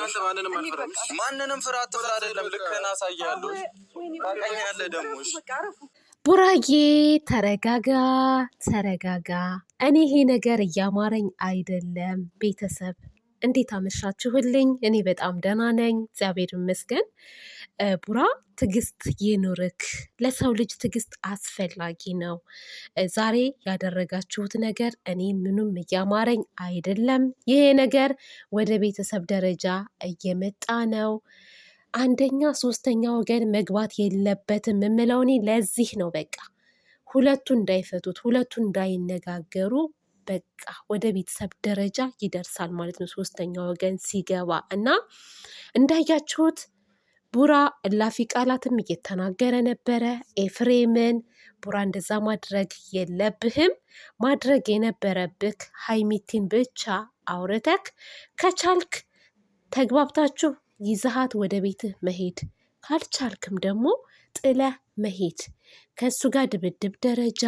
አንተ ማንንም አልፈራም። ማንንም ፍራ አትፍራ አይደለም ልክህን አሳያለሁ። ታውቀኛለህ ደግሞ ቡራዬ ተረጋጋ ተረጋጋ። እኔ ይሄ ነገር እያማረኝ አይደለም። ቤተሰብ እንዴት አመሻችሁልኝ? እኔ በጣም ደህና ነኝ፣ እግዚአብሔር ይመስገን። ቡራ ትዕግስት ይኑርክ። ለሰው ልጅ ትዕግስት አስፈላጊ ነው። ዛሬ ያደረጋችሁት ነገር እኔ ምንም እያማረኝ አይደለም። ይሄ ነገር ወደ ቤተሰብ ደረጃ እየመጣ ነው። አንደኛ ሶስተኛ ወገን መግባት የለበትም የምለው እኔ ለዚህ ነው። በቃ ሁለቱ እንዳይፈቱት፣ ሁለቱ እንዳይነጋገሩ በቃ ወደ ቤተሰብ ደረጃ ይደርሳል ማለት ነው ሶስተኛ ወገን ሲገባ እና እንዳያችሁት ቡራ እላፊ ቃላትም እየተናገረ ነበረ ኤፍሬምን። ቡራ እንደዛ ማድረግ የለብህም፣ ማድረግ የነበረብህ ሀይሚቲን ብቻ አውርተክ ከቻልክ ተግባብታችሁ ይዘሃት ወደ ቤትህ መሄድ፣ ካልቻልክም ደግሞ ጥለህ መሄድ። ከእሱ ጋር ድብድብ ደረጃ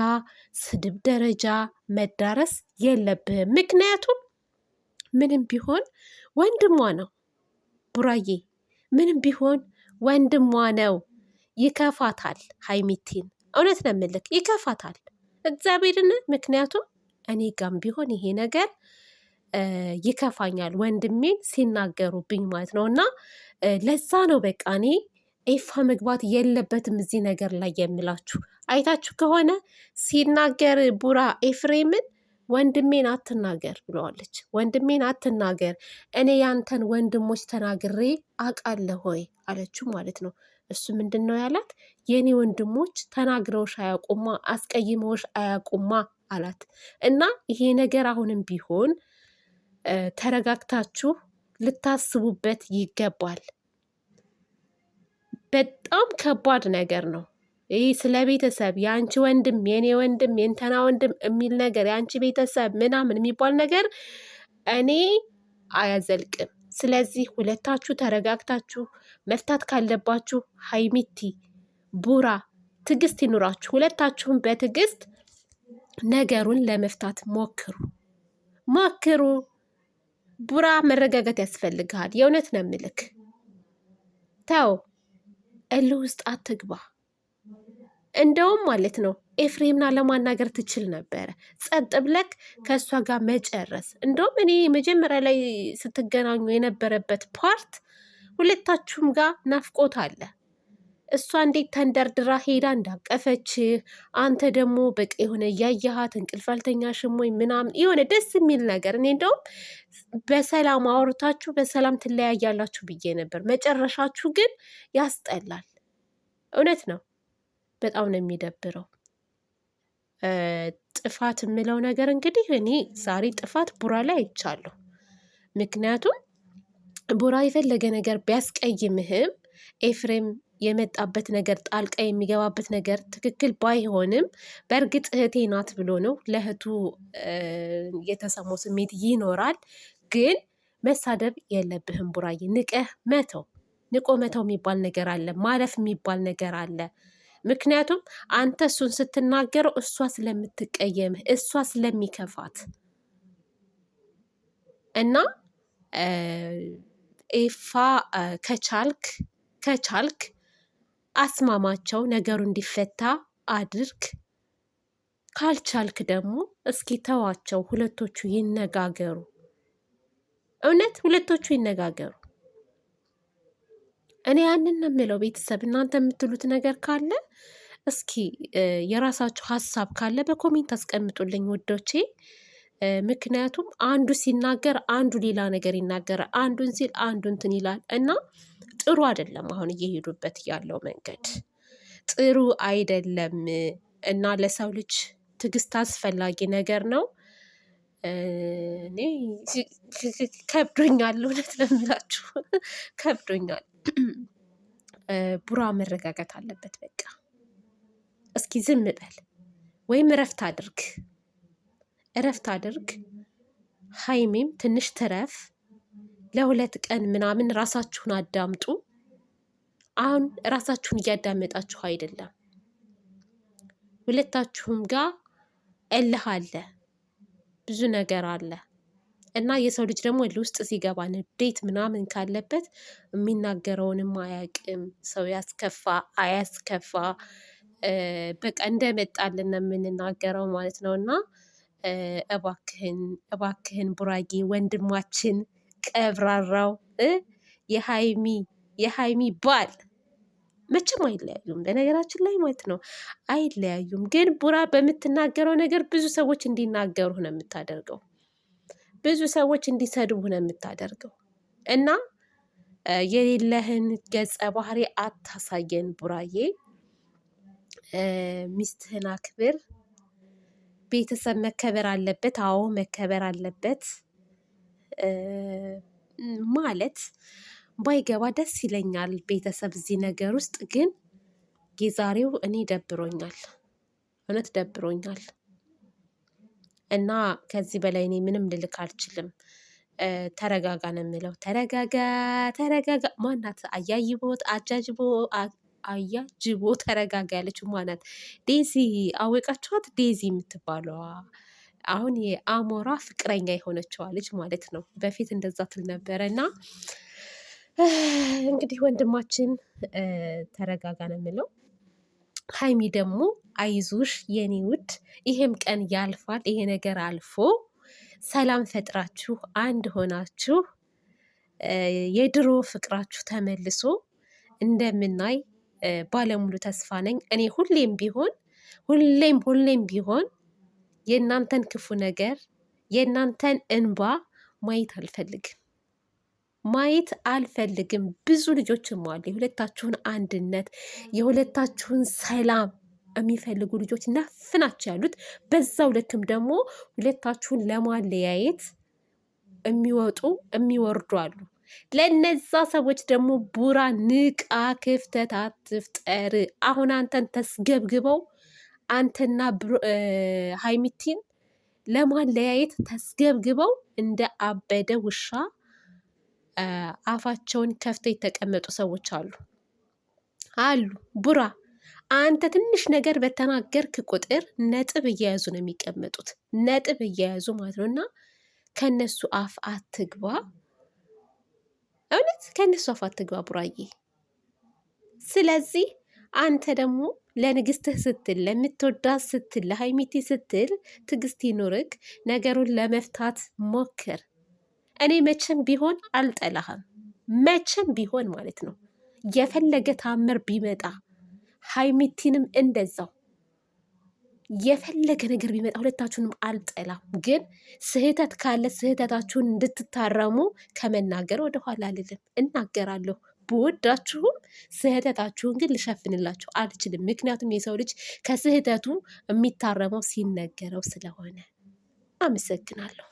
ስድብ ደረጃ መዳረስ የለብህም። ምክንያቱም ምንም ቢሆን ወንድሟ ነው ቡራዬ፣ ምንም ቢሆን ወንድሟ ነው። ይከፋታል ሀይሚቲን፣ እውነት ነው የምልክ ይከፋታል እግዚአብሔርን። ምክንያቱም እኔ ጋም ቢሆን ይሄ ነገር ይከፋኛል ወንድሜን ሲናገሩብኝ ማለት ነው። እና ለዛ ነው በቃ እኔ ኤፋ መግባት የለበትም እዚህ ነገር ላይ የምላችሁ። አይታችሁ ከሆነ ሲናገር ቡራ ኤፍሬምን ወንድሜን አትናገር ብለዋለች። ወንድሜን አትናገር፣ እኔ ያንተን ወንድሞች ተናግሬ አውቃለሁ ሆይ አለችው ማለት ነው። እሱ ምንድን ነው ያላት? የእኔ ወንድሞች ተናግረውሽ አያውቁማ፣ አስቀይመውሽ አያውቁማ አላት። እና ይሄ ነገር አሁንም ቢሆን ተረጋግታችሁ ልታስቡበት ይገባል። በጣም ከባድ ነገር ነው ይህ። ስለ ቤተሰብ የአንቺ ወንድም የኔ ወንድም የእንተና ወንድም የሚል ነገር የአንቺ ቤተሰብ ምናምን የሚባል ነገር እኔ አያዘልቅም። ስለዚህ ሁለታችሁ ተረጋግታችሁ መፍታት ካለባችሁ ሀይሚቲ ቡራ ትዕግስት ይኑራችሁ። ሁለታችሁም በትዕግስት ነገሩን ለመፍታት ሞክሩ። ቡራ መረጋጋት ያስፈልግሃል። የእውነት ነው የምልክ። ተው እልህ ውስጥ አትግባ። እንደውም ማለት ነው ኤፍሬምና ለማናገር ትችል ነበረ፣ ጸጥ ብለክ ከእሷ ጋር መጨረስ። እንደውም እኔ መጀመሪያ ላይ ስትገናኙ የነበረበት ፓርት ሁለታችሁም ጋር ናፍቆት አለ። እሷ እንዴት ተንደርድራ ሄዳ እንዳቀፈችህ፣ አንተ ደግሞ በቃ የሆነ እያየሃት እንቅልፍ አልተኛሽም ወይ ምናምን የሆነ ደስ የሚል ነገር። እኔ እንደውም በሰላም አውርታችሁ በሰላም ትለያያላችሁ ብዬ ነበር። መጨረሻችሁ ግን ያስጠላል። እውነት ነው፣ በጣም ነው የሚደብረው። ጥፋት የምለው ነገር እንግዲህ እኔ ዛሬ ጥፋት ቡራ ላይ አይቻለሁ። ምክንያቱም ቡራ የፈለገ ነገር ቢያስቀይምህም ኤፍሬም የመጣበት ነገር ጣልቃ የሚገባበት ነገር ትክክል ባይሆንም በእርግጥ እህቴ ናት ብሎ ነው ለእህቱ የተሰማው ስሜት ይኖራል። ግን መሳደብ የለብህም ቡራዬ። ንቆ መተው የሚባል ነገር አለ፣ ማለፍ የሚባል ነገር አለ። ምክንያቱም አንተ እሱን ስትናገረው እሷ ስለምትቀየምህ፣ እሷ ስለሚከፋት እና ኤፋ ከቻልክ አስማማቸው፣ ነገሩ እንዲፈታ አድርግ። ካልቻልክ ደግሞ እስኪ ተዋቸው፣ ሁለቶቹ ይነጋገሩ። እውነት ሁለቶቹ ይነጋገሩ። እኔ ያንን ነው የምለው። ቤተሰብ እናንተ የምትሉት ነገር ካለ እስኪ የራሳችሁ ሀሳብ ካለ በኮሜንት አስቀምጡልኝ ውዶቼ። ምክንያቱም አንዱ ሲናገር አንዱ ሌላ ነገር ይናገራል፣ አንዱን ሲል አንዱ እንትን ይላል እና ጥሩ አይደለም። አሁን እየሄዱበት ያለው መንገድ ጥሩ አይደለም እና ለሰው ልጅ ትዕግስት አስፈላጊ ነገር ነው። እኔ ከብዶኛል፣ እውነት ነው የምላችሁ ከብዶኛል። ቡራ መረጋጋት አለበት። በቃ እስኪ ዝም በል ወይም እረፍት አድርግ። ሀይሚም ትንሽ ትረፍ። ለ2 ቀን ምናምን ራሳችሁን አዳምጡ። አሁን ራሳችሁን እያዳመጣችሁ አይደለም። ሁለታችሁም ጋር እልህ አለ፣ ብዙ ነገር አለ እና የሰው ልጅ ደግሞ ውስጥ ሲገባ ንዴት ምናምን ካለበት የሚናገረውንም አያውቅም። ሰው ያስከፋ አያስከፋ በቃ እንደመጣልን ነው የምንናገረው ማለት ነው። እና እባክህን እባክህን ቡራጌ ወንድማችን ቀብራራው የሀይሚ ባል መቼም አይለያዩም። በነገራችን ላይ ማለት ነው አይለያዩም። ግን ቡራ በምትናገረው ነገር ብዙ ሰዎች እንዲናገሩ ነው የምታደርገው፣ ብዙ ሰዎች እንዲሰድቡ ነው የምታደርገው። እና የሌለህን ገጸ ባህሪ አታሳየን ቡራዬ። ሚስትህን አክብር። ቤተሰብ መከበር አለበት። አዎ መከበር አለበት። ማለት ባይገባ ደስ ይለኛል ቤተሰብ እዚህ ነገር ውስጥ። ግን የዛሬው እኔ ደብሮኛል፣ እውነት ደብሮኛል። እና ከዚህ በላይ እኔ ምንም ልልክ አልችልም። ተረጋጋ ነው የምለው። ተረጋጋ ተረጋጋ። ማናት አያጅቦ ተረጋጋ ያለችው ማናት? ዴዚ አወቃችኋት? ዴዚ የምትባለዋ አሁን የአሞራ ፍቅረኛ የሆነችዋ ልጅ ማለት ነው። በፊት እንደዛ ትል ነበረ። እና እንግዲህ ወንድማችን ተረጋጋ ነው የምለው። ሀይሚ ደግሞ አይዞሽ የኔ ውድ፣ ይሄም ቀን ያልፋል። ይሄ ነገር አልፎ ሰላም ፈጥራችሁ አንድ ሆናችሁ የድሮ ፍቅራችሁ ተመልሶ እንደምናይ ባለሙሉ ተስፋ ነኝ። እኔ ሁሌም ቢሆን የእናንተን ክፉ ነገር የእናንተን እንባ ማየት አልፈልግም። ብዙ ልጆችም አሉ የሁለታችሁን አንድነት የሁለታችሁን ሰላም የሚፈልጉ ልጆች ነፍ ናቸው ያሉት። በዛው ልክም ደግሞ ሁለታችሁን ለማለያየት የሚወጡ የሚወርዱ አሉ። ለነዛ ሰዎች ደግሞ ቡራ ንቃ፣ ክፍተት አትፍጠር። አሁን አንተን ተስገብግበው አንተና ሀይሚቲን ለማለያየት ተስገብግበው እንደ አበደ ውሻ አፋቸውን ከፍተው የተቀመጡ ሰዎች አሉ። ቡራ አንተ ትንሽ ነገር በተናገርክ ቁጥር ነጥብ እየያዙ ነው የሚቀመጡት፣ ነጥብ እየያዙ ማለት ነው። እና ከነሱ አፍ አትግባ፣ እውነት ከነሱ አፍ አትግባ ቡራዬ። ስለዚህ አንተ ደግሞ ለንግስትህ ስትል ለምትወዳት ስትል ለሀይሚቲ ስትል ትዕግስት ይኑርክ። ነገሩን ለመፍታት ሞክር። እኔ መቼም ቢሆን አልጠላህም፣ መቼም ቢሆን ማለት ነው። የፈለገ ታምር ቢመጣ ሀይሚቲንም እንደዛው የፈለገ ነገር ቢመጣ ሁለታችሁንም አልጠላም። ግን ስህተት ካለ ስህተታችሁን እንድትታረሙ ከመናገር ወደኋላ አልልም፣ እናገራለሁ። ብወዳችሁም ስህተታችሁን ግን ልሸፍንላችሁ አልችልም። ምክንያቱም የሰው ልጅ ከስህተቱ የሚታረመው ሲነገረው ስለሆነ። አመሰግናለሁ።